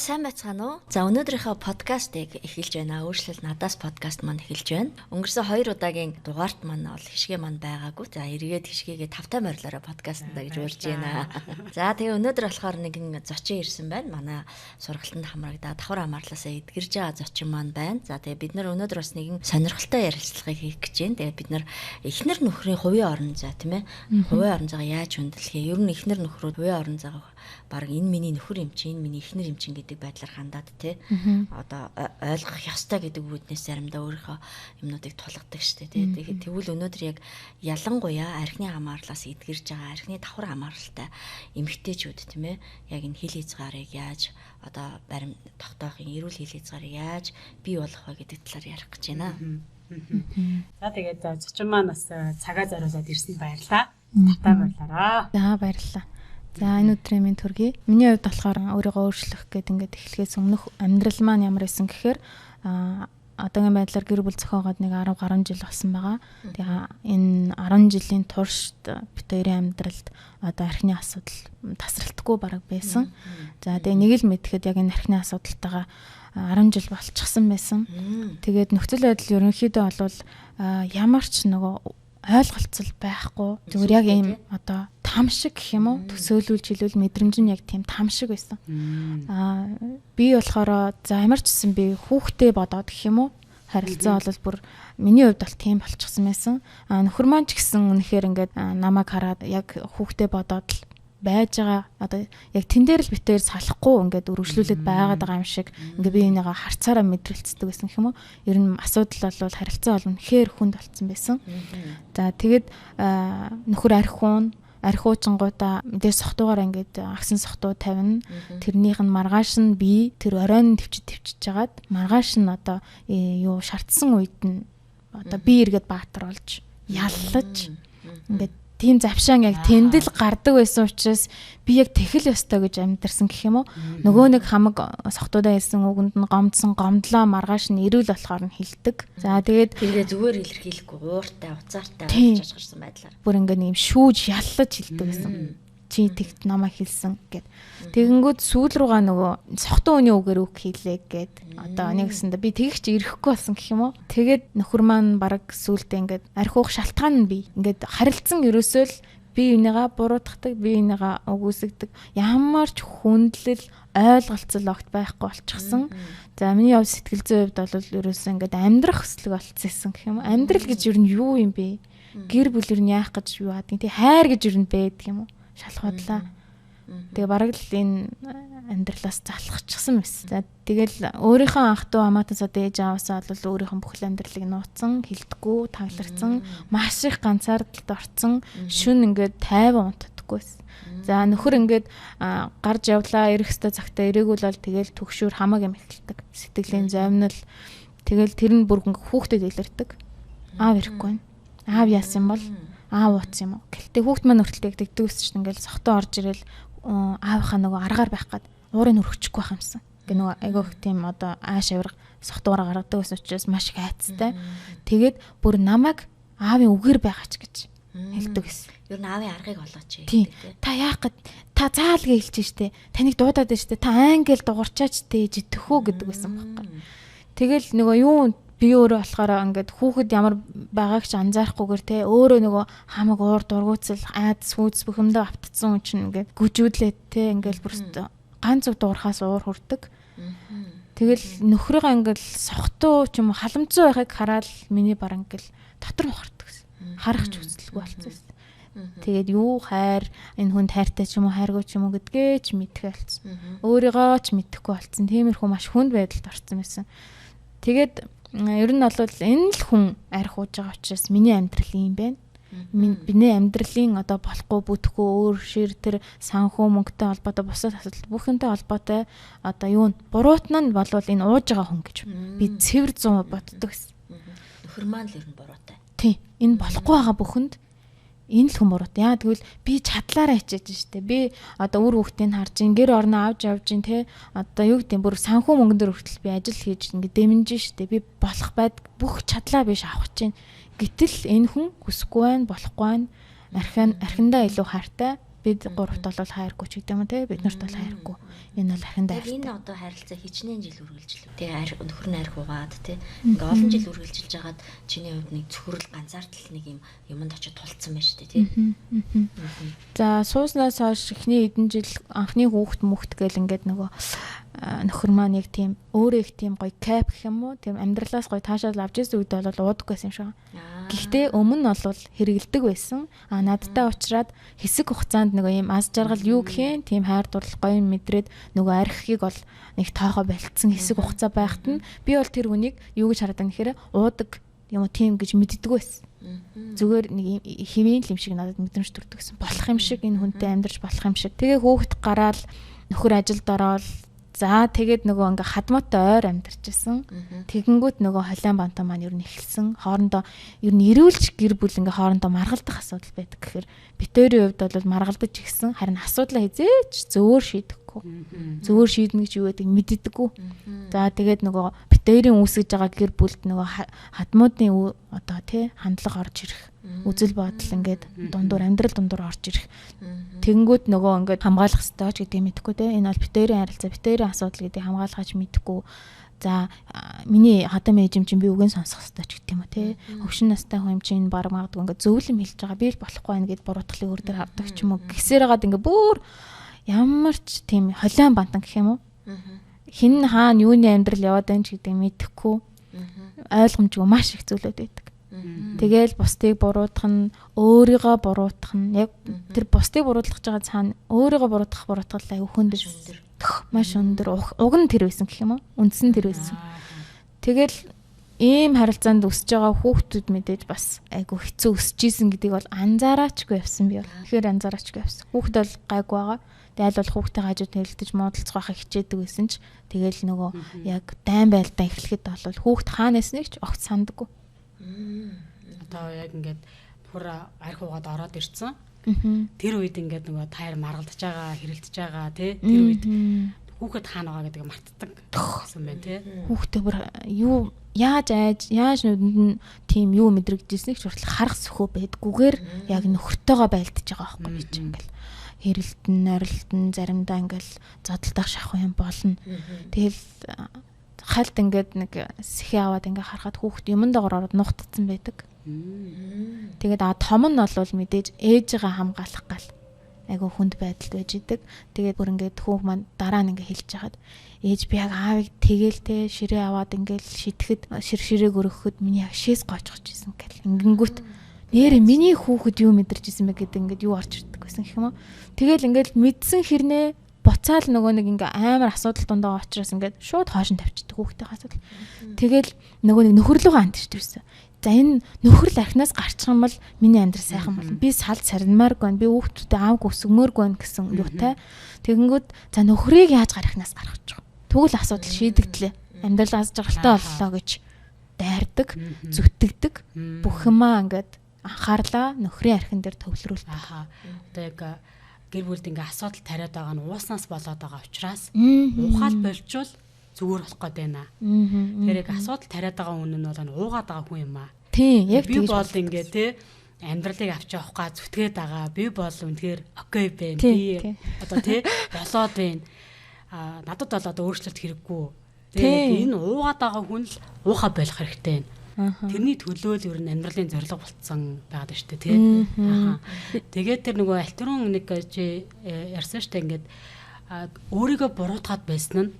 сайн байцгаана уу? За өнөөдрийнхөө подкастыг эхэлж байна. Өөрчлөл надаас подкаст маань эхэлж байна. Өнгөрсөн 2 удаагийн дугаарт маань бол хишгээ маань байгаагүй. За эргээд хишгээгээ тавтай морилороо подкастнда гэж урьж байна. За тэгээ өнөөдөр болохоор нэгэн зочин ирсэн байна. Манай сургалтанд хамрагдаад давхар амарлаасаа эдгэрж байгаа зочин маань байна. За тэгээ бид нар өнөөдөр бас нэгэн сонирхолтой ярилцлагыг хийх гэж байна. Тэгээ бид нар эхнэр нөхрийн хувийн орон зай тийм ээ. Хувийн орон зайгаа яаж хөндлөх юм? Ер нь эхнэр нөхрүүд хувийн орон зайгаа баг энэ миний нөхөр юм чи, энэ миний эхнэр юм чин гэдэг байдлаар хандаад тий. Одоо ойлгох ёстой гэдэг үүднээс заримдаа өөрийнхөө юмнуудыг тулгадаг штэ тий. Тэгвэл өнөөдөр яг ялангуяа архины хамаарлаас эдгэрж байгаа архины давхар хамааралтай эмэгтэйчүүд тийм ээ. Яг энэ хил хязгаарыг яаж одоо барим тогтоохын эрүүл хил хязгаарыг яаж бий болгох вэ гэдэг талаар ярих гэж байна. За тэгээд зочин маань бас цагаа зориулаад ирсэнд баярлалаа. Тавтай баярлалаа. За баярлалаа. За энэ өдрийн минь төргий. Миний хувьд болохоор өөрийгөө өөрчлөх гэдэг ингээд эхлэхээс өмнөх амьдрал маань ямар байсан гэхээр одоогийн байдлаар гэр бүл зохиогоод нэг 10 гаруй жил болсон байгаа. Тэгээ энэ 10 жилийн туршид бид хоёрын амьдралд одоо архины асуудал тасралтгүй бараг байсан. За тэгээ нэг л мэдхэд яг энэ архины асуудалтайгаа 10 жил болчихсон байсан. Тэгээд нөхцөл байдал ерөнхийдөө бол ямар ч нөгөө ойлголцол байхгүй. Зүгээр яг ийм одоо там шиг гэх юм уу? Төсөөлүүлж хэлвэл мэдрэмж нь яг тийм там шиг байсан. Би болохоор за ямар ч гэсэн би хүүхдээ бодоод гэх юм уу? Харилцаа бол бүр миний хувьд бол тийм болчихсон байсан. Нөхөр маань ч гэсэн үнэхээр ингээд намайг хараад яг хүүхдээ бодоод л байж байгаа. Одоо яг тэн дээр л битээр салахгүй ингээд үргэлжлүүлээд байгаад байгаа юм шиг ингээд би энийгээ харцаараа мэдрэлцдэг байсан гэх юм уу. Ер нь асуудал бол харилцаа бол үнэхээр хүнд болцсон байсан. За тэгээд нөхөр архиучингуудаа мэдээ сохтуугаар ингээд агсан сохтуу тавина. Тэрнийх нь маргааш нь би тэр оройн төвчж жагаад маргааш нь одоо юу шартсан үед нь одоо би эргээд баатар болж яллаж ингээд тийм завшаан яг тэндэл гардаг байсан учраас би яг тэхэл ёстой гэж амьдэрсэн гэх юм уу. Нөгөө нэг хамаг сохтуудаа хэлсэн үгэнд нь гомдсон гомдлоо маргааш нь ирүүл болохоор нь хилдэг. За тэгээд зүгээр илэрхийлэхгүй ууртай уцаартай болж гарсан байдлаар. Бүр ингээд юм шүүж яллаж хилдэг байсан. Чи тэгт намайг хэлсэн гэд. Тэгэнгүүт сүүл руугаа нөгөө сохтуу үний үгээр үг хийлээ гэд. Одоо нэгсэндээ би тэгч ирэхгүй болсон гэх юм уу. Тэгээд нөхөр маань бараг сүүлдээ ингээд архиух шалтгаан нь би. Ингээд харилцсан ерөөсөө л би энийгээ буруутгадаг, би энийгээ өгөөсгдөг. Ямар ч хүндлэл ойлголцол огт байхгүй болчихсон. За миний яв сэтгэл зүйн хувьд бол ерөөсөө ингээд амьдрах хүслэг болцсон гэх юм уу. Амьдрал гэж юу юм бэ? Гэр бүлэр нь яах гэж юу хаадаг. Тэг хайр гэж юу байдаг юм уу? Шалхуудлаа. Тэгээ бараг л энэ амьдралаас залхчихсан байсан. За тэгэл өөрийнхөө ах トゥ амаатан сад ээж аваасаа бол өөрийнхөө бүхэл амьдралыг нууцсан, хилдэггүй, тагларсан, маш их ганцаардалд орцсон, шүн ингээд тайван унтдаггүйс. За нөхөр ингээд гарч явлаа, ирэх хэвээр цагтаа ирээгүүл бол тэгэл төгшүүр хамаг юм эхэлдэг. Сэтгэлийн зовнил. Тэгэл тэр нь бүр хүүхдэд илэрдэг. Аав ирэхгүй. Аав яасан бол аав ууц юм уу. Гэхдээ хүүхд маань өртөлтэй дэгдэг ус чинь ингээл сохтоо орж ирэл аавынхаа нөгөө аргаар байх гад уурыг өргөчихгүй байх юмсан. Ингээ нөгөө айгүйх тийм одоо ааш авирга сохтуугаар гаргадаг ус учраас маш их айцтай. Тэгээд бүр намайг аавын үгээр байгаач гэж хэлдэг гэсэн. Ер нь аавын аргыг олооч. Тийм. Та яах гээд та заалгээ хэлж штэ. Таныг дуудаад штэ. Та англи дуурчаач тээж төхөө гэдэг байсан байхгүй. Тэгэл нөгөө юу би өөрөө болохоор ингээд хүүхэд ямар байгааг ч анзаарахгүйгээр те өөрөө нөгөө хамаг уур дургуутсал айдас хүүц бөхөмдөө автцсан хүн чинь ингээд гүжүүлээд те ингээд бүр ганц зүг дуурхаас уур хүрдэг. Тэгэл нөхрийгөө ингээд сохтуу ч юм уу халамцсан байхыг хараад миний баг ингээд дотор мохордог гэсэн. Харах ч хүсэлгүй болчихсон. Тэгээд юу хайр энэ хүнд хайртай ч юм уу хайргүй ч юм уу гэдгээ ч мэдэх болсон. Өөрийгөө ч мэдэхгүй болсон. Тиймэрхүү маш хүнд байдалд орсон байсан. Тэгээд ер нь бол энэ л хүн архиуж байгаа учраас миний амьдрал юм байна. Миний амьдралын одоо болохгүй бүтэхгүй өөр шир тэр санхүү мөнгөтэй холбоотой бусад асуудал бүхэнтэй холбоотой одоо юу буруутна нь бол энэ ууж байгаа хүн гэж би цэвэр 100% боддог гэсэн. Нөхөр маань л ер нь буруутай. Тийм. Энэ болохгүй байгаа бүхэнд энэ л хүн буруутай. Яа тэгвэл би чадлаараа хичээж штэ. Би одоо үр хүүхдийг харж ин гэр орноо авч явж ин те одоо юу гэдэг бүр санхүү мөнгөн дөр хүртэл би ажил хийж ингэ дэмжин штэ. Би болох байд бүх чадлаа биш авах чинь. Гэтэл энэ хүн хүсэхгүй байна, болохгүй байна. Архиндаа илүү хайртай. Бид гуравт бол хайргүй ч гэдэг юм те. Бид нарт бол хайргүй. Энэ бол архинд яг хайртай. энэ одоо харилцаа хичнээн жил үргэлжлэв. Тэгээ нөхөр нь арх угаад тий. Ингээ олон жил үргэлжилж хагаад чиний хувьд нэг цөхрөл ганцаардл нэг юмд очиж тулцсан байна шүү дээ тий. За сууснаас хойш эхний хэдэн жил анхны хүүхд гэл ингээд нөгөө нөхөр маань яг тийм өөрөө их тийм гоё кап гэх юм уу? Тийм амьдралаас гоё таашаал авч ирсэн үед бол уудаггүйсэн юм шиг. Гэхдээ өмнө нь бол хэрэгэлдэг байсан. Надтай уулзраад хэсэг хугацаанд нөгөө юм аз жаргал юу гэхин тийм хайр дурлал гоё мэдрээд нөгөө архийг бол нэг тоохоо болцсон хэсэг хугацаа байхад нь би бол тэр хүнийг юу гэж хараад байна гэхээр уудаг юм уу тийм гэж мэддэг байсан. Зүгээр нэг хэвэн л юм шиг надад мэдрэмж төрдөг гэсэн. Болох юм шиг энэ хүнтэй амьдарч болох юм шиг. Тэгээ хүүхэд гараад нөхөр ажилд ороод за тэгээд нөгөө ингээ хадмаатай ойр амьдарчсэн. Тэгэнгүүт нөгөө холиан бантаа маань ер нь эхэлсэн. Хоорондоо ер нь ирүүлж гэр бүл ингээ хоорондоо маргалдах асуудал байдаг гэхээр битэрийн хувьд бол маргалдаж ирсэн. Харин асуудлаа хизээч зөөр шийдэхгүй. Зөөр шийднэ гэж юу гэдэг мэддэггүй. За тэгээд нөгөө битэрийн үүсгэж байгаа гэр бүлд нөгөө хадмуудын одоо тий хандлага орж ирэх. Үзэл бодол ингээд амьдрал дундуур орж ирэх. Тэнгүүд нөгөө ингээд хамгаалах хэрэгтэй ч гэдэг мэдхгүй те. Энэ бол битэрийн харилцаа, битэрийн асуудал гэдэг хамгаалгаж мэдхгүй. За миний хадам ээжим чинь би үгэн сонсох хэрэгтэй ч гэдэг юм уу те. Хөвшин настай хүн чинь баг магадгүй ингээд зөвлөм хэлж байгаа. Би л болохгүй байх гэд буруутгалыг өөр дөр хардаг ч юм уу. Гисээр хагаад ингээд бүр ямар ч тийм холиан бантан гэх юм уу. Хин хаана юуны амьдрал яваад байна ч гэдэг мэдэхгүй. Ойлгомжгүй маш их зүйлүүд байдаг. Тэгэл бусдыг буруутгах нь өөрийгөө буруутгах нь яг тэр бусдыг буруутгах гэж байгаа цаана өөрийгөө буруутгал аюу хөндөр маш өндөр уг нь тэр байсан гэх юм уу үндсэн тэр байсан. Тэгэл ийм харилцаанд өсөж байгаа хүүхдүүд мэдээж бас айгу хэцүү өсөж исэн гэдгийг бол анзаараачгүй явсан би бол. Тэгэхээр анзаараачгүй явсан. Хүүхд бол гайгүй байгаа. Тэгэл бол хүүхдээ хажууд хэлэлдэж муудалцах байхыг хичээдэг байсан ч тэгэл нөгөө яг дайн байлдаа эхлэхэд бол хүүхд хаанаас нэг ч огт сандаггүй. Одоо яг ингээд бүр арх угаад ороод ирсэн. Тэр үед ингээд нөгөө таяр маргалдаж байгаа, хэрэлдэж байгаа тий. Тэр үед хүүхэд хаана байгаа гэдэг мартдаг гэсэн байна тий. Хүүхдээ бүр юу яаж нүдэнд нь тийм юу мэдрэгдэжсэнийг ч хүртэл харах сөхөө байдгүйгээр яг нөхөртөөгөө байлдаж байгаа байхгүй би чинь ингээл хэрэлдэн, норилдэн заримдаа ингээл зодтолдох шахах юм болно. Тэгэл хальт ингээд нэг сэхээ аваад ингээ харахад хүүхд юмд ороод нухтцсан байдаг. Тэгээд том нь бол мэдээж ээжигээ хамгаалах гал айгу хүнд байдалд байж идэг. Тэгээд бүр ингээд хүүх маань дараа нь ингээ хэлж хагаад ээж би яг аавыг тэгээл те ширээ аваад ингээл шитгэхэд ширээг өргөхөд миний яг шээс гоочгож исэн гэл. Ингэнгүүт нэрэ миний хүүхэд юу мэдэрч исэн бэ гэдэг ингээд юу орж ирдэг гэсэн юм уу. Тэгэл ингээл мэдсэн хэрнээ буцаал нөгөө нэг ингээ амар асуудал дундаа очроос ингээд шууд хоошин тавьчихдаг хүүхдээ асуудал. Тэгэл нөгөө нэг нөхөрлөгөө антиж төрсөн. За энэ нөхөрл архинаас гарчих юм бол миний амьдрал сайхан болно. Би салд сарнмааргүй байна. Би хүүхдүүдэд аавг өсгмөөргүй байна гэсэн юутай. Тэгэнгүүт за нөхрийг яаж гарахнаас гаргаж байгаа. Тэгвэл асуудал шийдэгдлээ. Амьдрал аз жаргалтай боллоо гэж дайрдаг, зүтгэдэг. Бүх юмаа ингээд анхаарлаа нөхрийн архин дээр төвлөрүүлдэг. Одоо яг гэр бүлд ингээ асуудал тариад байгаа нь ууснаас болоод байгаа учраас уухаал болчвол зүгээр болох гээд байна. Тэр яг асуудал тариад байгаа хүн нь бол уугаад байгаа хүн юм аа. Тийм, яг би бол ингээ те амьдралыг авч явах га зүтгээд байгаа. Би бол үнэхээр окей байна. Би одоо те болоод байна. Надад бол одоо өөрчлөлт хэрэггүй. Тэгээ энэ уугаад байгаа хүн л уухаа болох хэрэгтэй байна. Тэрний төлөө л ер нь амьдралын зорилго болцсон байгаад байна шүү дээ тий. Тэгээд тэр нөгөө альтерон нэг чи ярьсан шүү дээ ингээд өөрийгөө буруутгаад байсан нь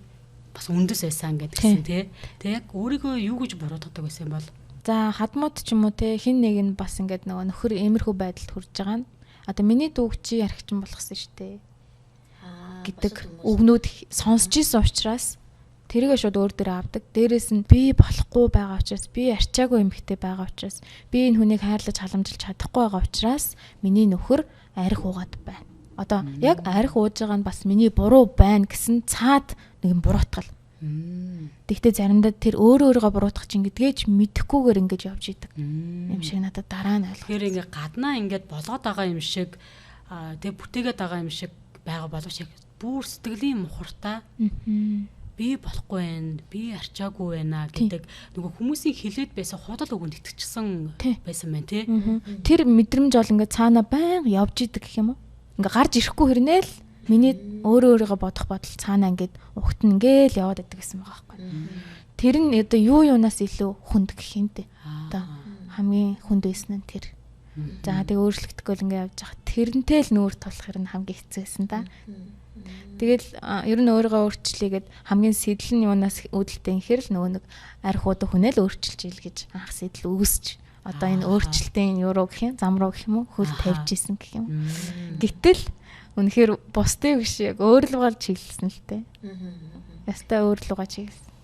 бас үндэс байсан гэдгсэн тий. Тэг яг өөрийгөө юу гэж буруутгадаг байсан бол за хадмууд ч юм уу тий хин нэг нь бас ингээд нөгөө нөхөр иймэрхүү байдалд хүрж байгаа нь одоо миний дүүг чи архичин болгосон шүү дээ гэдэг үгнүүд сонсч ийсэн учраас тэргээ шууд өөр дөрөө авдаг. Дээрээс нь би болохгүй байгаа учраас, би арчаагүй эмэгтэй байгаа учраас, би энэ хүнийг хайрлаж халамжилж чадахгүй байгаа учраас миний нөхөр арх уугаад байна. Одоо яг арх ууж байгаа нь бас миний буруу байна гэсэн цаад нэгэн буруутгал. Тэгтээ заримдаа тэр өөрөөгөө буруутгах чинь гэдгээ ч мэдэхгүйгээр ингэж явж идэг. Юм шиг надад дараа нь ойлгох. Тэгэхээр ингээ гаднаа ингээд болгоод байгаа юм шиг тэг бүтээгээд байгаа юм шиг байгаа боловч бүр сэтгэлийн мухартай би болохгүй байна, би арчаагүй байна гэдэг нөгөө хүмүүсийн хилээд байсан худал өгөнд итгэчихсэн байсан байна тий. Тэр мэдрэмж бол ингээд цаана баян явж идэг гэх юм уу? ингээ гарч ирэхгүй хэрнээл миний өөрийгөө бодох бодол цаанаа ингээд ухт нь ингээл яваад байдаг гэсэн байгаа байхгүй. Тэр нь одоо юу юунаас илүү хүнд гэх юм те. Одоо хамгийн хүнд байсан нь тэр. За тэгээ өөрчлөгдөхгүй л ингээ явж байгаа. Тэрнтэй л нүүр тулах юм хамгийн хэцүүсэн да. Тэгэл ер нь өөрийгөө өөрчлөе гэд хамгийн сэтэл нь юунаас үүдэлтэй ихэр л нөгөө нэг арх уудаа хүнэл өөрчилж ил гэж анх сэтэл үүсч одоо энэ өөрчлөлтийн юу руу гэх юм зам руу гэх юм уу хөл тавьж исэн гэх юм. Гэтэл үнэхээр бусдыг биш яг өөрлөгөө чиглэсэн л дээ. Ястай өөрлөгөө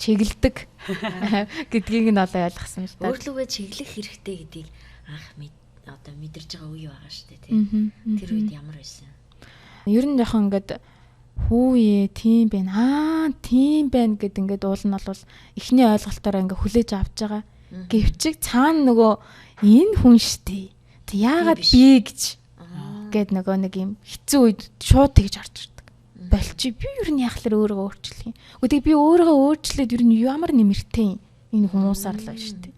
чиглэдэг гэдгийг нь олоо ойлгосон л да. Өөрлөгөө чиглэх хэрэгтэй гэдгийг анх одоо мэдэрж байгаа үе байгаа шүү дээ тийм. Тэр үед ямар байсан? Ер нь жоохон ингээд хүүе тийм байна. Тийм байна гэд ингээд уул нь бол эхний ойлголтоор ингээд хүлээж авч байгаа. Гэвчиг цаана нөгөө энэ хүн штий. Яагаад би гэж гэд нөгөө нэг юм хэцүү үед шууд тэгж орж ирдэг. Болчи би ер нь яхахлаар өөрийгөө өөрчлөх юм. Үгүй би өөрийгөө өөрчлөөд ер нь ямар нэмэртэй энэ хүмүүсаар л штий.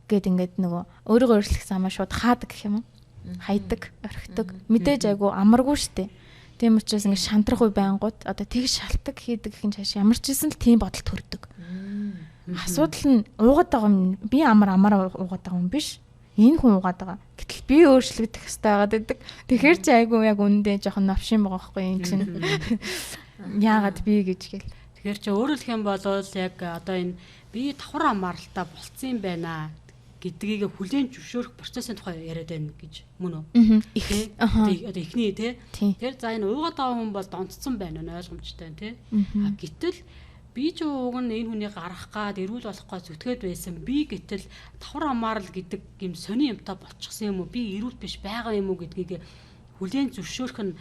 Гэт ингээд нөгөө өөрийгөө өөрчлөх замаа шууд хаадаг гэх юм уу? Хайдаг, орхидог. Мэдээж айгу амаргүй штий. Тийм учраас ингээд шантрах үе байнгут одоо тэгж шалтак хийдэг гэх юм цааш ямар ч гэсэн л тийм бодол төрдөг. Асуудал нь уугаад байгаа юм би амаар уугаад байгаа юм биш. Энэ хүн уугаад байгаа. Гэтэл би өөрчлөгдөх хэрэгтэй байгаад байдаг. Тэгэхээр чи айгу яг үндэ жоохон навшин байгаа байхгүй юм чинь. Яагаад би гэж гэл. Тэгэхээр чи өөрөлдөх юм бол яг одоо энэ би давхар амааралтай болцсон юм байна гэдгийг хүлээн зөвшөөрөх процессын тухай яриад байна гэж мөн үү? Одоо эхний тий. Тэр за энэ уугаад байгаа хүн бол донцсон байна нэ ойлгомжтой тий. Гэтэл би ч ууг нь энэ хүнийг гаргах гад эрүүл болох гад зүтгээд байсан. Би гэтэл давхар амаарал гэдэг юм сони юмтай болчихсон юм уу? Би эрүүл биш байгаа юм уу гэдгийг хүлээн зөвшөөрөх нь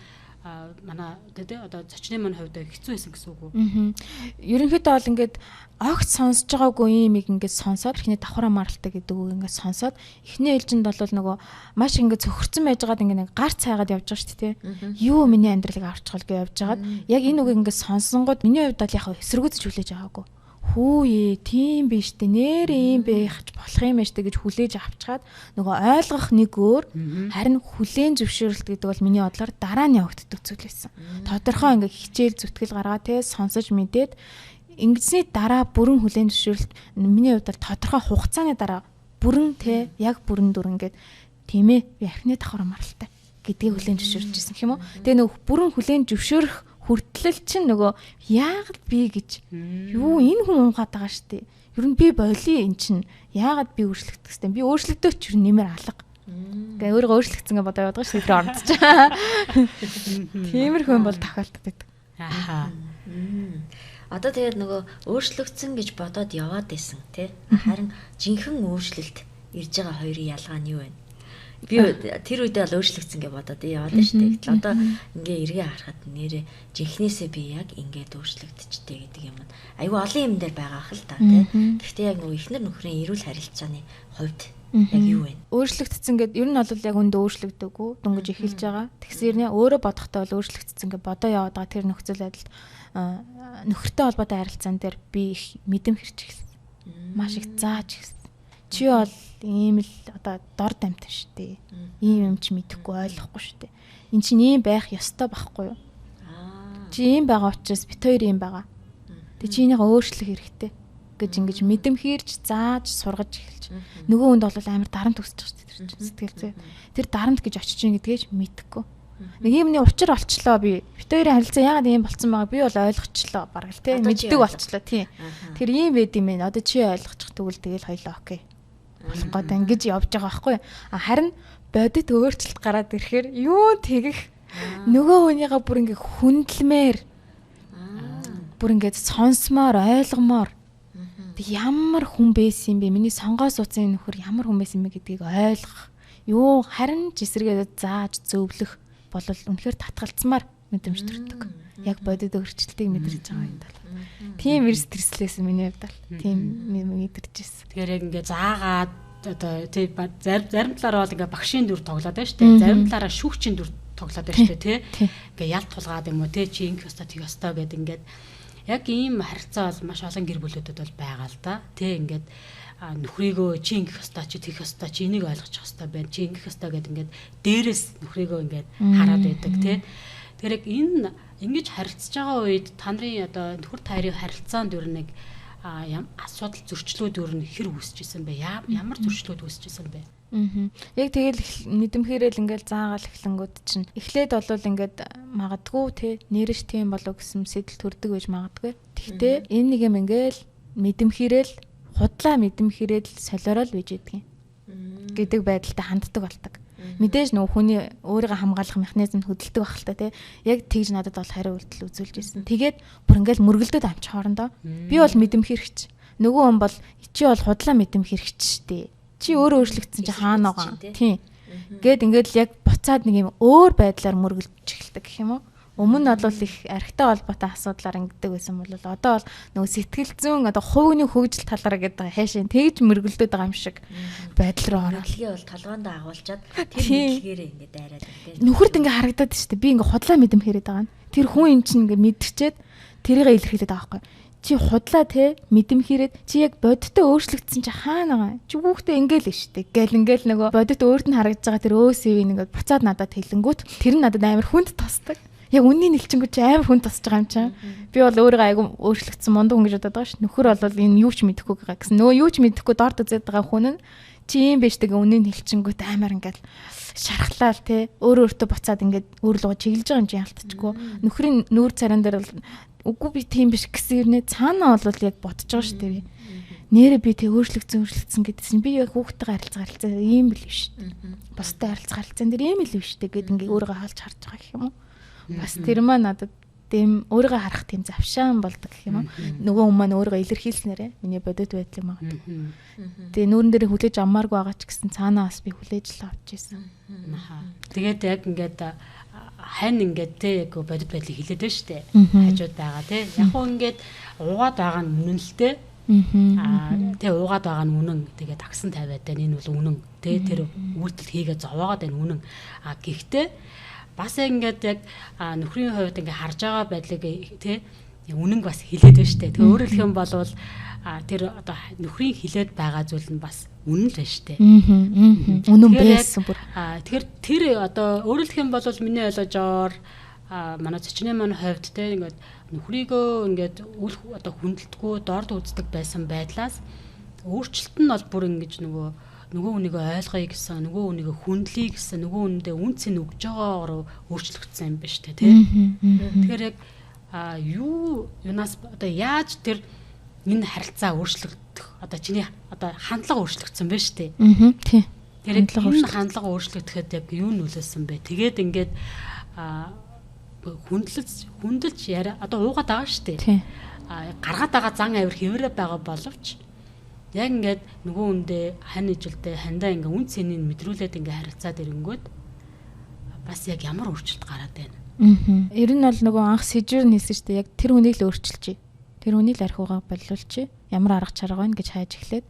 манай тий одоо зочны маань хувьд хэцүү байсан гэсэн үг үү? Ерөнхийдөө бол ингээд огт сонсож байгаагүй юм ингээд сонсоод эхний давхар амааралтай гэдэг үг ингээд сонсоод эхний ээлжинд бол нөгөө маш ингээд цөхөрцөн байжгаад ингээд гар цайгаад явж байгаа шүү дээ. Юу миний амьдралыг авчгаал гэж явж байгаад яг энэ үгийг ингээд сонсонгод миний хувьд бол яг эсэргүүцэж хүлээж аваагүй. Хүүе тийм биш дээ нэр юм байх болох юм байна штэ гэж хүлээж авчгаад нөгөө ойлгох нэг өөр харин хүлээн зөвшөөрөлт гэдэг бол миний бодлоор дараа нь явагддаг зүйл байсан. Тодорхой ингээ хичээл зүтгэл гаргаа те сонсож мэдээд ингэсний дараа бүрэн хүлээн зөвшөөрөлт миний хувьд бол тодорхой хугацааны дараа бүрэн те яг бүрэн дүр ингээд тийм ээ би архины давхар амаралтай гэдгийг хүлээн зөвшөөрч ирсэн юм уу. Тэгээ нөгөө бүрэн хүлээн зөвшөөрөх хүртлэл чинь нөгөө яагаад би гэж юу энэ хүн унгаад байгаа штэ. Ер нь би боли эн чинь яагаад би өөрчлөгдөх гэсэн. Би өөрчлөгдөөч ер нь нэмэр алга. Ингээ өөрийгөө өөрчлөгдсөн гэж бодоод явдаг ш. Тэр ордцоо. Тиймэрхүү юм бол тохиолддог байдаг. Ааха. Одоо тэгээд нөгөө өөрчлөгдсөн гэж бодоод яваад исэн тий. Харин жинхэнэ өөрчлөлт ирж байгаа хоёрын ялгаа нь юу вэ? Би тэр үедээ бол өөрчлөгдсөн гэж бодоод яваад шүү дээ. Гэтэл одоо ингээ эргээ харахад нэрээ жинхнээсээ би яг ингээд өөрчлөгдчихтэй гэдэг юм. Айгүй олон юм дээр байгаа хэл та тий. Гэхдээ яг нөгөө эхнэр нөхрийн эрүүл харилцааны хувьд яг юу вэ? Өөрчлөгдсөн гэд ер нь бол яг үндэ өөрчлөгдөөгүй дөнгөж эхэлж байгаа. Тэгсэрнээ өөрөө бодохдоо бол өөрчлөгдсөн гэж бодоо яваад байгаа тэр нөхцөл байдалд нөхөртэй холбоотой харилцаан дээр би их мэдэм хэрч эхэлсэн. Маш их зааж эхэлсэн. Чи бол ийм л одоо дор дамтан шүү дээ. Ийм юм чи мэдэхгүй ойлгохгүй шүү дээ. Эн чинь ийм байх ёстой байхгүй юу? Чи ийм байгаа учраас бит хоёр ийм байгаа. Тэг чи энийгээ өөрчлөх хэрэгтэй гэж ингэж мэдэм хэрж зааж сургаж эхэлж. Нөгөө хүнд бол амар дарамт өсөж байгаа шүү дээ. Сэтгэл зүй. Тэр дарамт гэж очиж ин гэдгийг мэдэхгүй. Нэг юмний учир олчлоо би. Бит хоёрын харилцаа яагаад ийм болцсон байгаа би бол ойлгочлоо бараг л тий. Мэддэг болчлоо тий. Тэр ийм байд юм байна. Одоо чи ойлгочих тэгвэл тэгэл хоёлоо окей. Болох гээд ингэж явж байгаа байхгүй. Харин бодит өөрчлөлт гараад ирэхээр юу тэгэх нөгөө хүнийгээ бүр ингээ хүндлэмээр бүр ингээ сонсмоор ойлгомоор ямар хүн байсан юм бэ? Миний сонгоо суудсан нөхөр ямар хүн байсан бэ гэдгийг ойлгох. Юу харин ч эсрэгээ зааж зөвлөх болол үнэхээр татгалцмаар мэдрэмж төрдөг. Яг бодит өөрчлөлтийг мэдрэж байгаа юм даа. Тийм стresслээс миний хувьд бол тийм мэдэрч ирсэн. Тэгэхээр яг ингээ заагаад одоо тий зарим талаараа бол ингээ багшийн дүр тоглоод байна шүү дээ. Зарим талаараа шүүгчийн дүр тоглоод байна шүү дээ тий. Ингээ ялт тулгаад юм уу тий чи ингэх ёстой тэг ёстой гэд ингээд яг ийм харилцаа бол маш олон гэр бүлүүдэд бол байгаа л да. Тий ингээд нөхрийгөө чи ингэх ёстой чи тэгэх ёстой чи энийг ойлгочих ёстой байна чи ингэх ёстой гэд ингээд дээрээс нөхрийгөө ингээд хараад байдаг тий. Тэгэхээр яг энэ ингэж харилцаж байгаа үед та нарын одоо нөхөр таарийн харилцаанд юу нэг асуудал зөрчлүүд юу нэг хэр үүсчихсэн бэ? Ямар зөрчлүүд үүсчихсэн бэ? Яг тэгэл мэдэмхээрэл ингээл заагаал эхлэнгүүд чинь эхлээд болвол ингээд магадгүй те нэрш тийм болов гэсэн сэтэл төрдөг байж магадгүй. Тэгтээ энэ нэг юм ингээл мэдэмхээрэл худлаа мэдэмхээрэл солиорол бийж идэгин гэдэг байдалтай ханддаг болдог. Мэдээж нөгөө хүний өөрийгөө хамгаалах механизм хөдөлдөг байх л та те. Яг тэгж надад бол хариу үйлдэл үзүүлж ирсэн. Тэгээд бүр ингээл мөргөлдөд амчих хоорондоо би бол мэдэмхэрэгч. Нөгөө хүн бол чи бол худлаа мэдэмхэрэгч штэ. Чи өөрөө өөрчлөгдсөн чи хаана байгаа. Тийм. Гэт ингээд яг буцаад нэг юм өөр байдлаар мөргөлдөж эхэлдэг гэх юм уу? Өмнө нь бол их архитай холбоотой асуудлаар ингэдэг байсан бол одоо бол нөгөө сэтгэл зүйн одоо хувийн хөгжил талаараа гэдэг хайшин тэгж мөргөлдөд байгаа юм шиг байдал руу ороод. Дэлхий бол толгоондоо агуулчаад тэр мэдлэгээрээ ингэ дайраад байна. Нүхэрд ингэ харагдаад шүү дээ. Би ингэ худлаа мэдэм хэрэд байгаа нь. Тэр хүн юм чинь ингэ мэдчихээд тэрийгэ илэрхийлээд байгаа байхгүй. Чи худлаа те мэдэм хэрэд чи яг бодиттой өөрчлөгдсөн чи хаана байгаа. Чи хүүхдээ ингээл шүү дээ. Гэл ингээл нөгөө бодит өөрт нь харагдаж байгаа тэр өөсөв ингэ буцаад надад хэлэнгүүт тэр нь надад амар хүнд тосдог. Яг үнний нэлчингүү чи амар хүн тасж байгаа юм чинь. Би бол өөрийгөө айгу өөрчлөгдсөн мондуу хүн гэж бодоод байгаа ш. Нөхөр бол энэ юу ч мэдэхгүй байгаа гэсэн. Нөгөө юу ч мэдэхгүй дорд үзээд байгаа хүн нь чи юм биш тэгээ үнний нэлчингүүт амар ингээл шархлаал те өөртөө буцаад ингээд өөр лугаа чиглэж байгаа юм чи ялтчихгүй. Нөхрийн нүүр царин дээр бол үгүй би тийм биш гэсэн юм нэ цаанаа бол яг бодож байгаа ш те. Нэрээ би тэг өөрчлөгдсөн гэдсэн. Би яг хүүхдтэйгээ харилцаа ийм л биш. Бустай харилцаан дээр ийм л биш те гэд ингээд өөрийгөө хаалж харж байгаа гэх юм уу. Бас тэр маань надад тийм өөрийгөө харах тийм завшаан болдог гэх юм уу. Нөгөө хүмүүс маань өөрийгөө илэрхийлснээрээ миний бодит байдал юм аа. Тэгээ нүүрэн дээр хүлээж аммааргүй байгаа ч гэсэн цаанаа бас би хүлээж л авч ирсэн. Тэгээд яг ингээд хань ингээд те яг бодит байдлыг хилээд байна шүү дээ. Хажууд байгаа те. Яг хөө ингээд уугаад байгаа нь үнэн л те. Тэ уугаад байгаа нь үнэн. Тэгээд таксан тавиад байна. Энэ бол үнэн. Тэ тэр үйлдэл хийгээ зовоогоод байна үнэн. Гэхдээ бас ингээд яг нөхрийн хувьд ингээд харж байгаа байдлыг тий үнэн бас хилээд байна шүү дээ. Тэгээ өөрөөр хэлэх юм бол тэр одоо нөхрийн хилээд байгаа зүйл нь бас үнэн л байна шүү дээ. Үнэн байсан бүр. Тэгэхээр тэр одоо өөрөөр хэлэх юм бол миний ойлгожоор манай зочны маань хувьд тий ингээд нөхрийгөө ингээд үл одоо хүндэлтгүү дорд үздэг байсан байдлаас өөрчлөлт нь бол бүр ингэж нөгөө хүнийгөө ойлгоё гэсэн, нөгөө хүнийгөө хүндлэе гэсэн, нөгөө хүндээ үнцэн өгж байгаагаар өөрчлөгдсөн юм ба штэ тий. Тэгэхээр яг юунаас одоо яаж тэр энэ харилцаа өөрчлөгдөх одоо чиний одоо хандлага өөрчлөгдсөн ба штэ. Тий. Тэр энэ хандлага өөрчлөгдөхэд яг юу нөлөөсөн бэ? Тэгээд ингээд хүндэлж яриа одоо уугаад байгаа штэ. Тий. Гаргаад байгаа зан авир хэврээ байгаа боловч яг ингээд нөгөө хүндээ хань ижилдээ хандаа ингээ үн цэнийг мэдрүүлээд ингээ харилцаад ирэнгүүт бас яг ямар өөрчлөлт гараад байна. Ер нь бол нөгөө анх сэжвэр нийсэн шүү дээ. Яг тэр хүнийг л өөрчилчихье. Тэр хүнийг л архиугаа боловлчихье. Ямар арга чарга байна гэж хайж эхлээд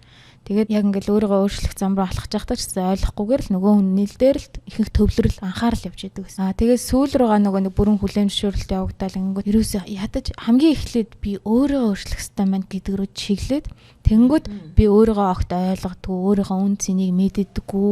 тэгээд яг ингээл өөрийгөө өөрчлөх зам руу алхаж байхдаа ч гэсэн ойлгохгүйгээр л нөгөө хүнний л дээр л ихэнх төвлөрөл анхаарал явж идэг гэсэн. Тэгээд сүүл рүүгээ нөгөө нэг бүрэн хүлээмжшүүлэлт явагдал ингээд ерөөсөө ядаж хамгийн эхлээд би өөрийгөө өөрчлөх хэрэгтэй байна гэдэг рүү чиглээд тэнгүүд би өөрийгөө огт ойлгодгүй, өөрийнхөө үн цэнийг мэддэггүй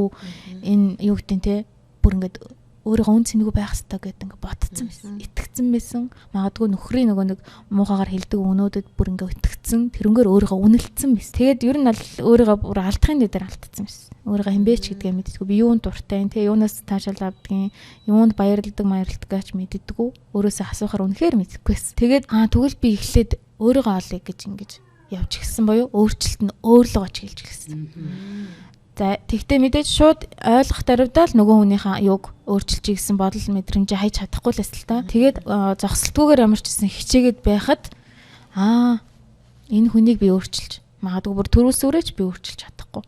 энэ юу гэдэг те бүр ингээд өөрийнхөө үн цэнийг байх хэрэгтэй гэдэг ингээд ботцсон байсан. Итгэцэн байсан. Магадгүй нөхрийн нөгөө нэг муухагаар хэлдэг өнөөдөд бүр ингээд итгэцэн тэрнгээр өөрийгөө үнэлцэн байсан. Тэгээд ер нь аль өөрийгөө бүр алдахын дээр алдсан байсан. Өөрийгөө хэмбэч гэдгээ мэддэггүй. Би юунд дуртай, тэ юунаас таашаал авдгийг, юунд баярлагдаггүйч мэддэггүй. Өөрөөсөө асуухаар үнэхээр мэдэхгүй байсан. Тэгээд тэгвэл би эхлээд өөрийгөө олъё гэж ингэж явж гисэн боيو өөрчлөлт нь өөрлөгөө чиглэж гисэн. За тэгтээ мэдээж шууд ойлгох даруйдаа л нөгөө хүнийхээ юг өөрчилж ийгсэн бодол мэдрэмжээ хайж чадахгүй л эсэл та. Тэгээд зогсолтгүйгээр ямар ч гэсэн хичээгээд байхад энэ хүнийг би өөрчилж магадгүй бүр төрөөсөөрөөч би өөрчилж чадахгүй.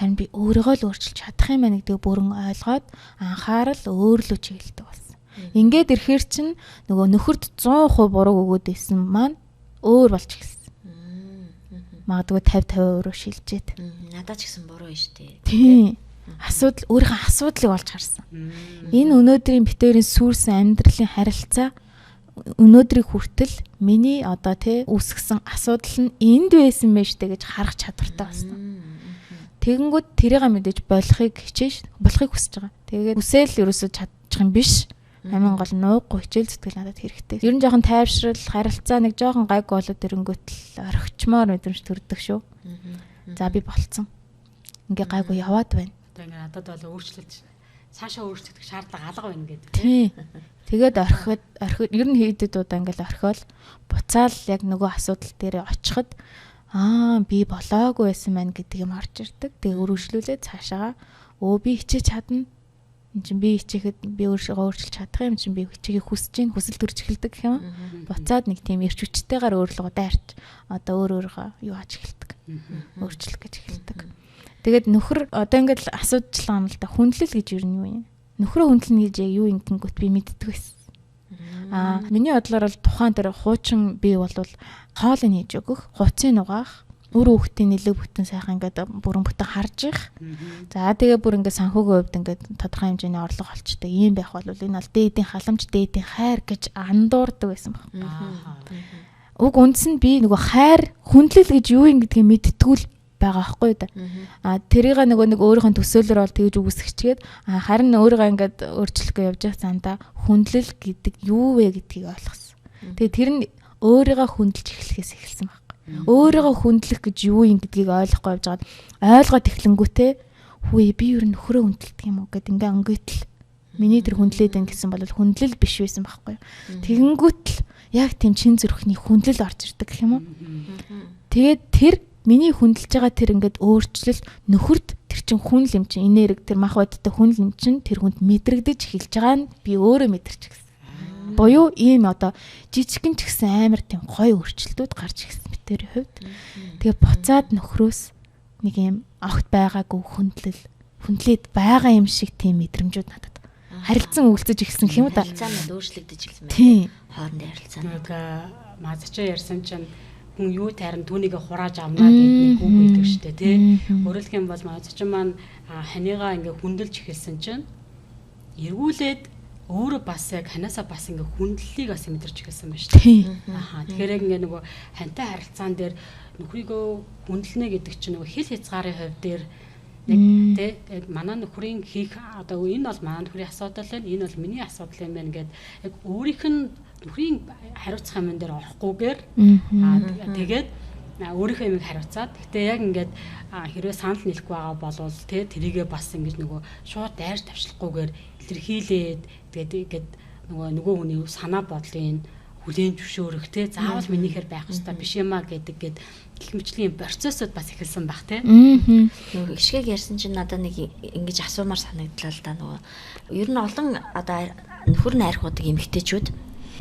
Харин би өөрийгөө л өөрчилж чадах юм байна гэдгийг бүрэн ойлгоод анхаарал өөрлөө чиглэдэг болсон. Ингээд ирэхээр чинь нөгөө нөхөрт 100% буруу өгөөд исэн маань өөр болж эхэлсэн. Магадгүй 50-50% шилжээд. Надад ч гэсэн буруу шүү дээ. Тийм. Асуудал өөрийнхөө асуудлыг олж харсан. Энэ өнөөдрийн битэрийн сүрсэн амьдралын харилцаа өнөөдрийн хүртэл миний одоо үүсгэсэн асуудал нь энд байсан мэж тэ гэж харах чадвартай болсон. Тэгэнгүүт тэрийг мэдээж болохыг хүсэж байгаа. Тэгээд үсэл ерөөсөө чадчих юм биш. Амин гол нууггүй хичээл зүтгэл надад хэрэгтэй. Ер нь жоохон тайвшрал, харилцаа нэг жоохон гайг болоод ирэнгүүт л орхичмоор мэдрэмж төрдөг шүү. За би болцсон. Ингээ гайгүй яваад байна. Одоо ингээ надад бол өөрчлөлт цаашаа өөрчлөгдөх шаардлага алга байна гэдэг. Тий. Тэгээд орхиод ер нь хийдэд удаа ингээл орхиол буцаал яг нөгөө асуудал дээр очиход би болоогүй байсан маань гэдэг юм орж ирдэг. Тэгээ өргөжлүүлээд цаашаага би хичээж чадна. Энд чинь би хичээхэд би өөрийгөө өөрчилж чадах юм чинь би хичээгээ хүсэж гин хүсэл төрж эхэлдэг гэх юм. Буцаад нэг тийм эрч хүчтэйгээр өөрлөгөө дайрч одоо өөрөөгөө юу аж эхэлдэг. Өөрчлөх гэж эхэлдэг. Тэгээд нөхөр одоо ингээд асуудалчлаа юм л да. Хүндлэл гэж юу юм? Нөхрөө хүндлэнэ гэж юу юм гингүүт би мэддэг байсан. Миний бодлоор бол тухайн дээр хуучин би бол хоолыг хийж өгөх, хуцыг нугаах, өөр хүүхдийн нэлээд бүтэн сайхан ингээд бүрэн бүтэн харж их. За тэгээ бүр ингээд санхүүгийн хувьд ингээд тодорхой хэмжээний орлого олчтой ийм байх бол энэ бол дээдийн халамж, дээдийн хайр гэж андуурдаг байсан байна. Уг үндс нь би нөгөө хайр, хүндлэл гэж юу юм гэдгийг мэдтгүүл байгаа байхгүй да. Тэрийг нэг өөрийнхөө төсөөлөөр бол тэгж үгүйсгчгээд харин өөрийгөө ингээд өөрчлөх гэж явж байгаа цаанда хүндлэл гэдэг юу вэ гэдгийг ойлгосон. Тэгээ тэр нь өөрийгөө хүндэлж эхлэхээс эхэлсэн байна. Өөрийгөө хүндлэх гэж юу юм гэдгийг ойлгохгүй явж байгаад ойлгоод эхлэнгүүтээ хөөе би ер нь нөхрөө хүндэлдэг юм уу гэд ингээ өнгөтл миний тэр хүндлээд байна гэсэн бол хүндлэл биш байсан байхгүй. Тэгэнгүүт л яг тийм чин зүрхний хүндлэл орж ирдэг гэх юм уу. Тэгээд тэр миний хүндэлж байгаа тэр ингээд өөрчлөлт нөхөрт тэр чин хүн л юм чин энерги тэр мах бодтой хүн л юм чин тэр хүнд мэдрэгдэж эхэлж байгаа нь би өөрөө мэдэрч гисэн. Буюу ийм одоо жижигэн ч гэсэн амар тийм гоё өөрчлөлтүүд гарч ирсэн битэрийн хувьд. Тэгээ буцаад нөхрөөс нэг юм огт байгаагүй хүндлээд байгаа юм шиг тийм мэдрэмжүүд надад харилцан үйлцэж ихсэн юм да. Харилцаанууд өөрчлөгдөж эхэлсэн байна. Хоорондын харилцаа. Нэг мазчаа ярьсан чинь хүн юу тайран түүнийг хурааж авнаа гэдэг нэг үг өгдөг штэ тий. Өөрөлдөх юм бол мазчин маань ханигаа ингээ хүндэлж эхэлсэн чинь эргүүлээд өөрөө бас яг ханаасаа бас ингээ хүндлэлийг бас мэдэрч эхэлсэн байна штэ. Тэгэхээр яг ингээ нөгөө хантай харилцаан дээр нөхрийгөө хүндэлнэ гэдэг чинь нөгөө хэл хязгаарын хувь дээр нэг тий манай нөхрийн хийх одоо энэ бол манай нөхрийн асуудал байна, энэ бол миний асуудал юм байна гэд яг өөрийнх нь нөхрийн хариуцах юм дээр орохгүйгээр тэгээд өөрийнхөө юмыг хариуцаад гэтээ яг ингээд хэрвээ санал нийлэхгүй байгаа болвол тий тэрийгээ бас ингэж нөгөө шууд дайр тавьшлахгүйгээр илэрхийлээд тэгээд нөгөө хүний санаа бодлын хүлээн зөвшөөрөх тий заавал минийхэр байх ёстой биш юмаа гэдэг гэх мэтлийн процессыг бас эхэлсэн баг тий. Нөгөө ишгийг ярьсан чинь надад нэг ингэж асуумаар санагдлаа л да нөгөө ер нь олон одоо нөхөр найрхуудаг эмэгтэйчүүд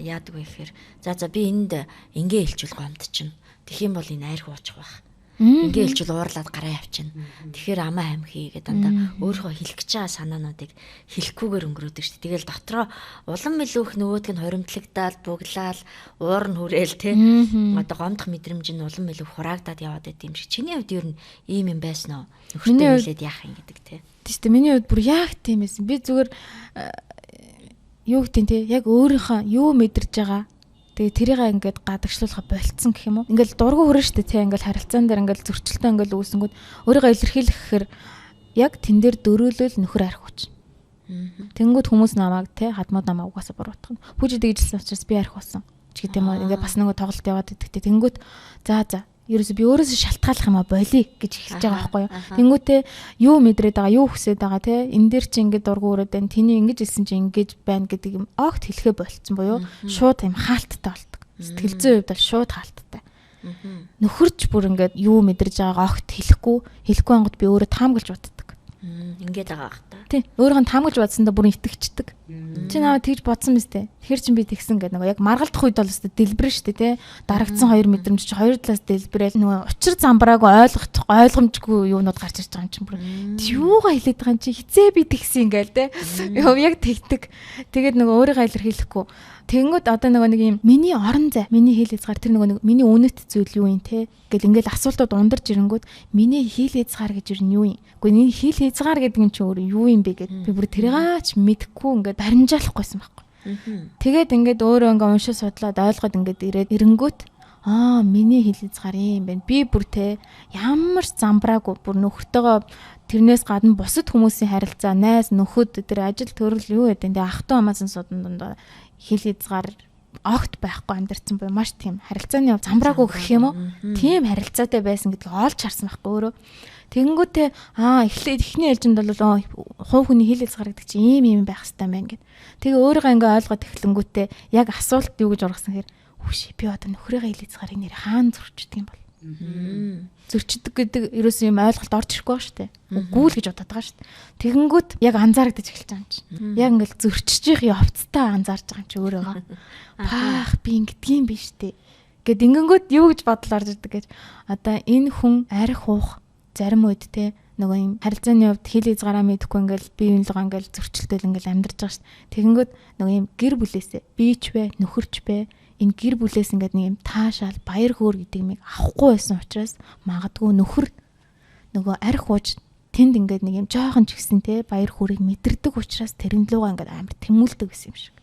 яадаг вэ гэхээр за би энд ингээ хэлчихвэл гомдчихно. Тэгэх юм бол энэ айр хуучих байх. Ингээ хэлчихвэл уурлаад гараа явчихна. Тэгэхээр амаа хам хийгээд дандаа өөрөө хэлэх гэж байгаа санаануудыг хэлэхгүйгээр өнгөрөөдөг шүү дээ. Тэгэл дотроо улам илүү их нөгөөдг нь хоримтлагдаал, буглаал, уур нь хүрээл те. Одоо гомдох мэдрэмж нь улам илүү хураагдаад яваад байт юм шиг. Чиний хувьд ер нь ийм юм байсан уу? Нөхөртэй хэлээд яах юм гэдэг те. Тийм шүү дээ. Миний хувьд бүр яг тийм байсан. Би зүгээр юу гэдэг те яг өөрийнхөө юу мэдэрж байгаа тэгээ тэрийг ингээд гадагшлуулах болцсон гэх юм уу. Ингээл дургу хүрэн штэ те ингээл харилцаан дээр ингээл зөрчилтөө ингээл үүсэнгүүт өөрийгөө илэрхийлэх гэхээр яг тэн дээр дөрөөлөл нөхөр арих хүч. Тэнгүүд хүмүүс намайг те хадмууд намайг угаасаа буруутгах нь. Бүжид дэжсэн учраас би арих болсон. Ч гэдэм юм ингээд бас нөгөө тоглолт яваад идэх те. Тэнгүүд за ерөөсө би өөрөөсөө шалтгааллах юм а болий гэж эхэлж байгаа байхгүй юу. Тэнгүүтээ юу мэдрээд байгаа, юу хүсээд байгаа те. Энэ дээр чи ингээд дургу өрөөд байна. Тэний ингэж хэлсэн чи ингэж байна гэдэг юм огт хэлэхэ болцсон буюу шууд юм хаалттай болдог. Сэтгэл зүйн хувьд бол шууд хаалттай. Нөхөрч бүр ингээд юу мэдэрж байгааг огт хэлэхгүй ангууд би өөрөө таамаглаж боддог. Ингээд байгаа бах та. Тий. Өөрөөр нь таамаглаж бодсондоо бүр итгэждэг. Чи наваа тэгж бодсон мэт те. Тэгэхэр чин би тэгсэн гэдэг нөгөө яг маргалдах үед бол өстой дэлбэрэн штэ те. Дарагдсан хоёр мэдрэмж чи хоёр талаас дэлбэрээл нөгөө учир замбраагүй ойлгомжгүй юунууд гарч ирж байгаа юм чинь бүр. Юугаа хэлээд байгаа юм чи хизээ би тэгсэн ингээл те. Яг тэгдэг. Тэгээд нөгөө өөрийгөө илэрхийлэхгүй. Тэнгүүд одоо нэг юм миний орон зай, миний хэл хязгаар тэр нэг миний үнэт зүйл юу юм те гэл ингээл асуултууд ундарч ирэнгүүт миний хэл хязгаар гэж юу юм. Гэхдээ энэ хэл хязгаар гэдэг нь чи өөр юу юм бэ гэд би бүр тэргаач мэдэхгүй ингээд баримжаалахгүйсэн байхгүй. Тэгээд ингээд өөрөө ингээд уншиж судлаад ойлгоод ингээд ирээд ирэнгүүт миний хил хязгаар юм байна. Би бүр те ямар ч замбраагүй бүр нөхөртөөгөө тэрнээс гадна бусад хүмүүсийн харилцаа, найз, нөхөд тэр ажил төрөл юу гэдэг. Тэгээ ах トゥ амаасан суудан донд хил хязгаар огт байхгүй амьдэрсэн бай. Маш тийм харилцааны замбраагүй гэх юм уу? Тийм харилцаатай байсан гэдгийг олж харсан байхгүй өөрөө. Тэгэнгүүтээ эхлээд ихний ээлжинд бол хувь хүний хил хязгаар гэдэг чинь ийм байх хэрэгтэй байна гэд. Тэгээ өөрийгөө ингээ ойлгоод эхлэнгүүтээ яг асуулт юу гэж ургасан хэрэг хүшээ би одоо нөхрийнхээ хил хязгаарыг нэр хаана зөрчдөг юм бол. Зөрчдөг гэдэг ерөөсөө юм ойлголт орж ирэхгүй ба штэ. Үгүй л гэж бодоод байгаа штэ. Тэгэнгүүт яг анзаарагдаж эхэлж байгаа юм чинь. Яг ингээл зөрчиж их явцтай анзаарж байгаа юм чи өөрийгөө. Паах би ингэдгийм биш штэ. Гэт ингэнгүүт юу гэж бодол орж ирдэг гэж. Одоо энэ хүн арх уух зарим үед те нөгөө юм харилцааны хувьд хил хязгаараа мэдэхгүй ингээл бие биенлэгаа ингээл зөрчилдөөл ингээл амьдарч байгаа штэ. Тэгэнгүүт нөгөө юм гэр бүлээсээ бийч бэ, нөхөрч бэ энэ гэр бүлээс ингээд нэг юм таашаал баяр хөөр гэдэг юм авахгүй байсан учраас магадгүй нөхөр нөгөө арх ууж тэнд ингээд нэг юм жоохон ч гэсэн те баяр хөөргийг мэдэрдэг учраас тэрэн лугаа ингээд амар тэмүүлдэг гэсэн юм шиг.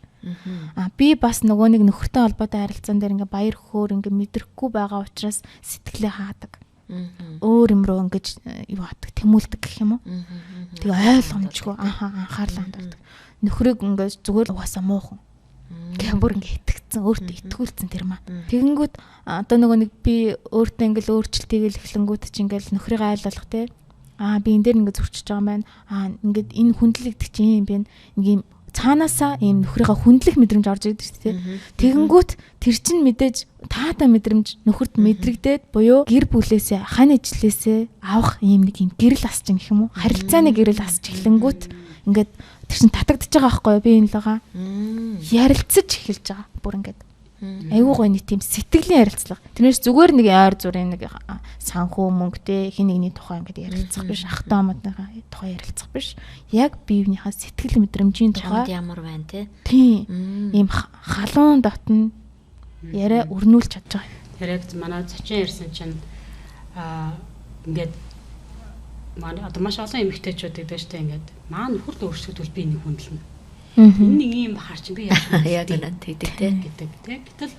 Би бас нөгөө нэг нөхөртэй холбоотой харилцаан дээр ингээд баяр хөөр ингээд мэдрэхгүй байгаа учраас сэтгэлээ хаадаг. Өөр юм руу ингэж юу хаадаг тэмүүлдэг гэх юм уу. Тэгээ ойлгомжгүй анхаарлаа хандуулдаг. Нөхрийг ингээд зүгээр угаасаа муухан гэх бүр ингээ итгэцэн өөртөө итгүүлсэн тэр маа. Тэгэнгүүт одоо нөгөө нэг би өөртөө ингээл өөрчлөлтийг л эхлэнгүүт чи ингээл нөхрийгөө айлуулах те. Би энэ дээр ингээ зөрчиж байгаа юм байна. Ингээд энэ хүндлэгдэх чинь юм байна. Нэг юм цаанаасаа ийм нөхрийгөө хүндлэх мэдрэмж орж ирдэг шүү дээ. Тэгэнгүүт тэр чин мэдээж таата мэдрэмж нөхөрт мэдрэгдээд буюу гэр бүлээсээ хань ижлээсээ авах ийм нэг юм гэрэл асч гэх юм уу? Харилцааны гэрэл асч эхлэнгүүт ингээд тэр чин татагдчихж байгаа байхгүй би энэ лгаа. Ярилцаж эхэлж байгаа. Бүр ингээд айгүй гоё нэг тийм сэтгэлийн ярилцлага. Тэрнээс зүгээр нэг ойр зүрийн нэг санхүү мөнгөтэй хин нэгний тухай ингээд ярилцах биш. Ах トゥ амтныхаа тухай ярилцах биш. Яг биенийхээ сэтгэл мэдрэмжийн тухай ямар байна те. Тийм. Ийм халуун дотн яриа өрнүүлж чадж байгаа. Тэр яг манай зочин ярьсан чинь ингээд манай одоо маш олон эмэгтэйчүүд гэдэг шүү дээ ингээд маань нөхөрт өөрчлөлтөл би нэг хүндэлнэ. Энэ нэг юм бахар чинь би яг үнэн тэгдэг те гэдэг те. Гэтэл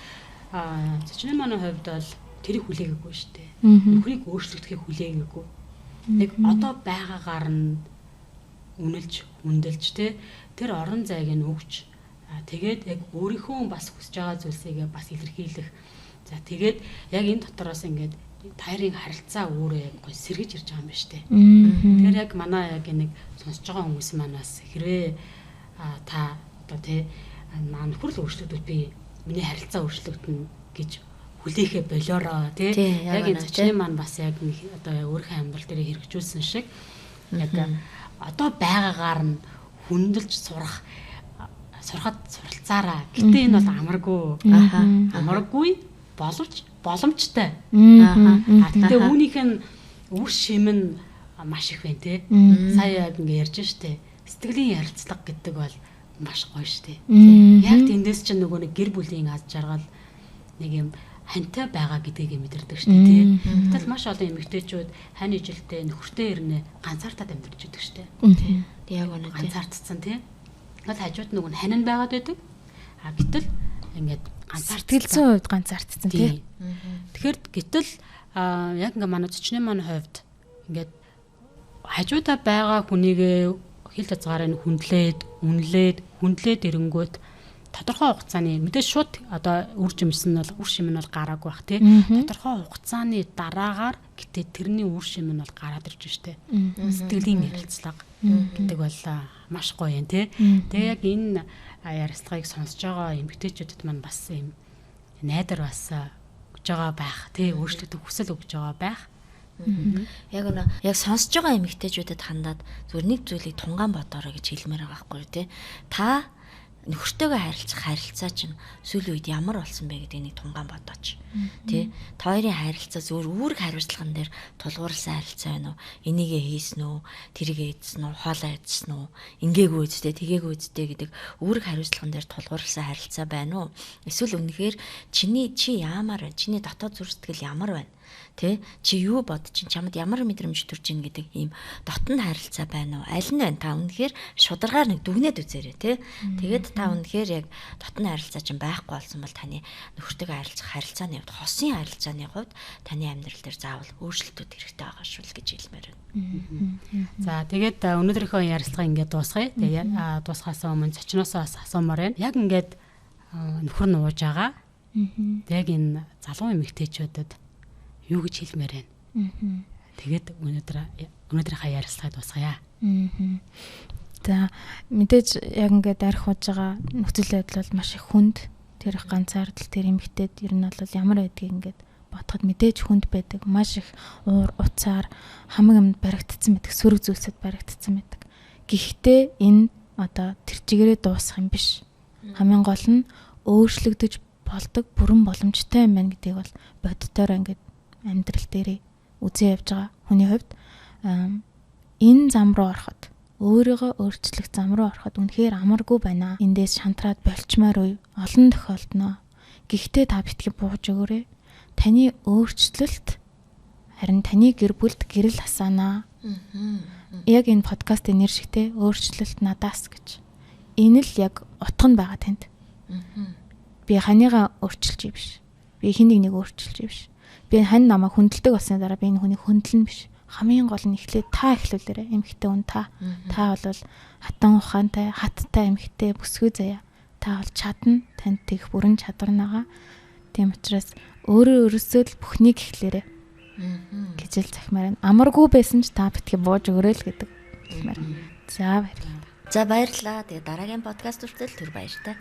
зочны манай хувьд бол тэрийг хүлээгээгүй шүү дээ. Нөхрийг өөрчлөгдөхийг хүлээгээгүй. Нэг одоо байгаагаар нь үнэлж хүндэлж те тэр орон зайг нь өгч тэгээд яг өөрийнхөө бас хүсэж байгаа зүйлсээ бас илэрхийлэх. За тэгээд яг энэ дотороос ингээд таарийн харилцаа өөрөө яг гоо сэргэж ирж байгаа юм байна шүү дээ. Тэгэхээр яг манай яг нэг сонсож байгаа хүмүүс манаас хэрвээ та одоо тий маань нөхөр л өөрчлөгдөл би миний харилцаа өөрчлөгдөн гэж хүлээхэ болоороо тий яг энэ зочны маань бас яг нэг одоо өөрийнхөө амьдрал дээр хэрэгжүүлсэн шиг яг одоо байгаагаар нь хүндэлж сурахад суралцаараа. Гэтэ энэ бол амаргүй боловч боломжтой. Гэтэ үүнийх нь үр шим нь маш их байна тий. Сая яг ингэ ярьж штэ. Сэтгэлийн ярилцлага гэдэг бол маш гоё штэ. Яг тэндээс чинь нөгөө нэг гэр бүлийн аз жаргал нэг юм хантай байгаа гэдгийг мэдэрдэг штэ тий. Гэтэл маш олон эмэгтэйчүүд хань ижилтэй нөхөртэй ирнэ ганцаардаад амьдарч идэг штэ. Тий. Яг үнэ ганцаардсан тий. Тэгэл хажууд нөгөө нь хань байгаад байдаг. Гэтэл ингээд сэтгэлзэн хувьд ганцаардсан тий. Тэгэхээр гэтэл яг ингээ манай зочны маань хувьд ингээд хажуудаа байгаа хүнийгээ хил хязгаарыг хүндлээд ирэнгүүт тодорхой хугацааны мэдээж шууд одоо үр шим нь бол гараагүй бах тий. Тодорхой хугацааны дараагаар гэтээ тэрний үр шим нь бол гараад ирж штэ. Сэтгэлийн ярилцлага гэдэг бол маш гоё юм тий. Тэгээ яг энэ ярилцлагыг сонсож байгаа эмэгтэйчүүдэд маань бас юм найдар бас өгж байгаа байх тий. Өөрчлөлтөд хүсэл өгж байгаа байх. Яг сонсож байгаа эмэгтэйчүүдэд хандаад зүгээр нэг зүйлийг тунгаан бодоорой гэж хэлмээр байгаа байхгүй тий. Та нөхөртөөгөө харилцаа чинь сүүлийн үед ямар болсон бэ гэдэг нэг тунгаан бодооч. Тэ? Та хоёрын харилцаа зөвхөн үүрэг хариуцлаган дээр тулгуурласан харилцаа байна уу? Энийгээ хийсэн үү? Тэрийгээ хийсэн үү? Хоолоо идсэн үү? Ингээгүй үздэй, тэгээгүй үздэй гэдэг үүрэг хариуцлаган дээр тулгуурласан харилцаа байна уу? Эсвэл үнэхээр чи яамаар байна? Чиний дотоод зүрх сэтгэл ямар байна? Тэ чи юу бодож чинь чамд ямар мэдрэмж төрж ийн гэдэг ийм дотн харилцаа байна уу? Аль нь байна? Та үнэхээр шударгаар нэг дүгнээд үзээрэй, тэ. Тэгээд та үнэхээр яг дотн харилцаа чинь байхгүй болсон бол таны нөхөртөйгөө харилцах харилцааны хувьд, хосын харилцааны хувьд таны амьдрал дээр заавал өөрчлөлтүүд хэрэгтэй байгаа шүү л гэж хэлмээр байна. За тэгээд өнөөдрийнхөө ярилцлага ингээд дуусгая. Тэгээд дуусгахаас өмнө зочноосоо бас асуумаар байна. Яг ингээд нөхөр нь ууж байгаа. Яг энэ залуу эмэгтэйчүүдэд юу гэж хэлмээр байна. Тэгээд өнөөдрийнхөө ярилцлагыг дуусгая. За мэдээж яг ингээд арх ууж байгаа нөхцөл байдал бол маш их хүнд. Тэр их ганцаардал тэр эмэгтэйд ер нь бол ямар байдгийг ингээд бодоход мэдээж хүнд байдаг. Маш их уур уцаар хамаг юмд баригдсан байдаг, сөрөг зүйлсэд баригдсан байдаг. Гэхдээ энэ одоо тэр чигээрээ дуусах юм биш. Хамгийн гол нь өөрчлөгдөж болдог бүрэн боломжтой юм байна гэдгийг бол боддоор ингээд амьдрал дээрээ үзээ явж байгаа хүний хувьд энэ зам руу ороход өөрийгөө өөрчлөх зам руу ороход үнэхээр амаргүй байна. Эндээс шантраад болчмаар үе олон тохиолдно. Гэхдээ та битгий бууж өгөөрэй. Таны өөрчлөлт харин таны гэр бүлд гэрэл хасаанаа. Яг энэ подкастын нэр шигтэй өөрчлөлт надаас гэж. Энэ л яг утга нь байгаа тэнд. Би ханыгаа өөрчилж биш. Би хин нэг өөрчилж биш. Би хань намайг хүндэлдэг болсны дараа би энэ хүнийг хөндлөн биш. Хамгийн гол нь эхлээд та эхлүүлээрэ. Эмэгтэй хүн та. Та бол хатан ухаантай, хаттай эмэгтэй бүсгүй заяа. Та бол чадна. Танд тэгэх бүрэн чадвар байгаа. Тийм учраас өөрөө өөрөөсөө л бүхнийг эхлээрэ. Гэж л захимаар. Амаргүй байсан ч та битгий бууж өгөөрэй л гэдэг. За баярлалаа. За баярлалаа. Тэгээ дараагийн подкаст хүртэл түр баяртай.